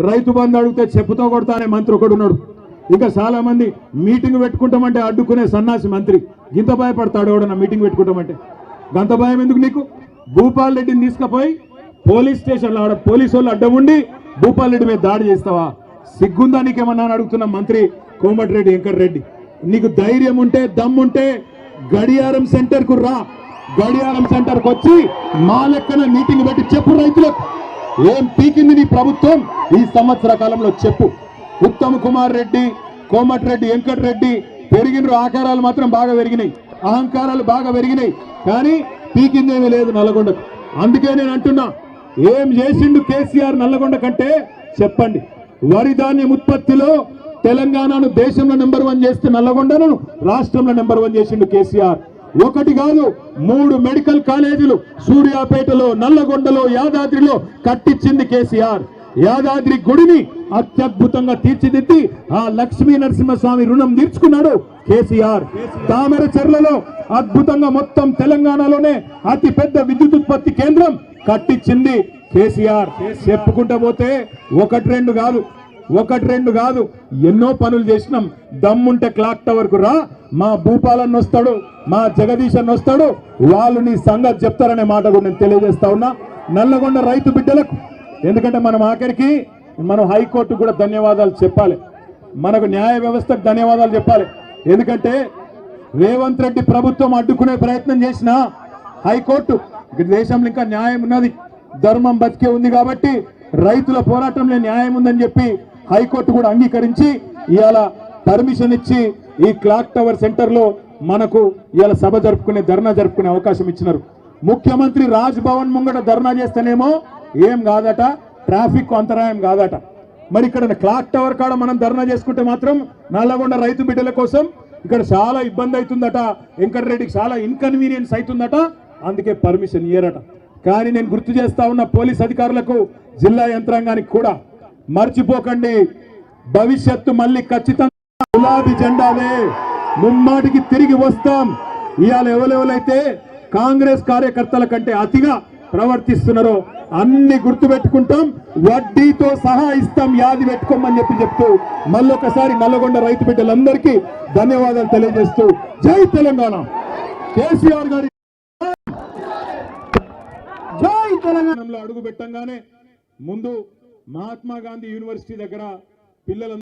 రైతు బంధు అడిగితే చెప్పుతో కొడతానే మంత్రి ఒకడు ఉన్నాడు. ఇంకా చాలా మంది మీటింగ్ పెట్టుకుంటామంటే అడ్డుకునే సన్నాసి మంత్రి. ఇంత భయపడతాడు ఎవడన్నా మీటింగ్ పెట్టుకుంటామంటే? గంత భయం ఎందుకు నీకు? భూపాల్ రెడ్డిని తీసుకుపోయి పోలీస్ స్టేషన్లో ఆడ పోలీసు వాళ్ళు అడ్డం ఉండి భూపాల్ రెడ్డి మీద దాడి చేస్తావా? సిగ్గుందా నీకేమన్నా అడుగుతున్న మంత్రి కోమటిరెడ్డి వెంకటరెడ్డి. నీకు ధైర్యం ఉంటే దమ్ముంటే గడియారం సెంటర్ కు రా. గడియారం సెంటర్ కు వచ్చి మా లెక్కన మీటింగ్ పెట్టి చెప్పు రైతులకు ఏం పీకింది నీ ప్రభుత్వం ఈ సంవత్సర కాలంలో చెప్పు. ఉత్తమ్ కుమార్ రెడ్డి, కోమటిరెడ్డి వెంకటరెడ్డి పెరిగిన ఆకారాలు మాత్రం బాగా పెరిగినాయి, అహంకారాలు బాగా పెరిగినాయి, కానీ పీకిందేమీ లేదు నల్లగొండకు. అందుకే నేను అంటున్నా, ఏం చేసిండు కేసీఆర్ నల్లగొండ కంటే చెప్పండి. వరి ధాన్యం ఉత్పత్తిలో తెలంగాణను దేశంలో నెంబర్ 1 చేస్తే నల్లగొండను రాష్ట్రంలో నెంబర్ 1 చేసిండు కేసీఆర్. ఒకటి కాదు 3 మెడికల్ కాలేజీలు సూర్యాపేటలో, నల్లగొండలో, యాదాద్రిలో కట్టించింది కేసీఆర్. యాదాద్రి గుడిని అత్యద్భుతంగా తీర్చిదిద్ది ఆ లక్ష్మీ నరసింహస్వామి రుణం తీర్చుకున్నాడు కేసీఆర్. తామర చెర్లలో అద్భుతంగా మొత్తం తెలంగాణలోనే అతి పెద్ద విద్యుత్ ఉత్పత్తి కేంద్రం కట్టించింది కేసీఆర్. చెప్పుకుంటా పోతే ఒకటి రెండు కాదు ఎన్నో పనులు చేసినాం. దమ్ముంటే క్లాక్ టవర్ కు రా, మా భూపాలన్న వస్తాడు, మా జగదీష్ అన్న వస్తాడు, వాళ్ళు నీ సంగతి చెప్తారనే మాట కూడా నేను తెలియజేస్తా ఉన్నా నల్లగొండ రైతు బిడ్డలకు. ఎందుకంటే మనం ఆఖరికి మనం హైకోర్టు కూడా ధన్యవాదాలు చెప్పాలి, మనకు న్యాయ వ్యవస్థకు ధన్యవాదాలు చెప్పాలి. ఎందుకంటే రేవంత్ రెడ్డి ప్రభుత్వం అడ్డుకునే ప్రయత్నం చేసిన హైకోర్టు, దేశంలో ఇంకా న్యాయం ఉన్నది, ధర్మం బతికే ఉంది కాబట్టి రైతుల పోరాటంలో న్యాయం ఉందని చెప్పి హైకోర్టు కూడా అంగీకరించి ఇవాళ పర్మిషన్ ఇచ్చి ఈ క్లాక్ టవర్ సెంటర్ లో మనకు ఇవాళ సభ జరుపుకునే, ధర్నా జరుపుకునే అవకాశం ఇచ్చినారు. ముఖ్యమంత్రి రాజ్ భవన్ ముంగట ధర్నా చేస్తేనేమో ఏం కాదట, ట్రాఫిక్ అంతరాయం కాదట. మరి ఇక్కడ క్లాక్ టవర్ కాడ మనం ధర్నా చేసుకుంటే మాత్రం నల్లగొండ రైతు బిడ్డల కోసం ఇక్కడ చాలా ఇబ్బంది అవుతుందట, వెంకటరెడ్డికి చాలా ఇన్కన్వీనియన్స్ అవుతుందట, అందుకే పర్మిషన్ ఇయ్యరట. కానీ నేను గుర్తు చేస్తా ఉన్న పోలీస్ అధికారులకు, జిల్లా యంత్రాంగానికి కూడా మర్చిపోకండి, భవిష్యత్తు మళ్ళీ ఖచ్చితంగా గులాబీ జెండాలే, ముమ్మాటికి తిరిగి వస్తాం. ఇవాళ ఎవరెవరైతే కాంగ్రెస్ కార్యకర్తల కంటే అతిగా ప్రవర్తిస్తున్నారో అన్ని గుర్తు పెట్టుకుంటాం, వడ్డీతో సహా ఇస్తాం, యాది పెట్టుకోమని చెప్తూ మళ్ళొకసారి నల్లగొండ రైతు బిడ్డలందరికీ ధన్యవాదాలు తెలియజేస్తూ జై తెలంగాణ. కేసీఆర్ గారి జై తెలంగాణలో అడుగు పెట్టంగానే ముందు మహాత్మా గాంధీ యూనివర్సిటీ దగ్గర పిల్లలు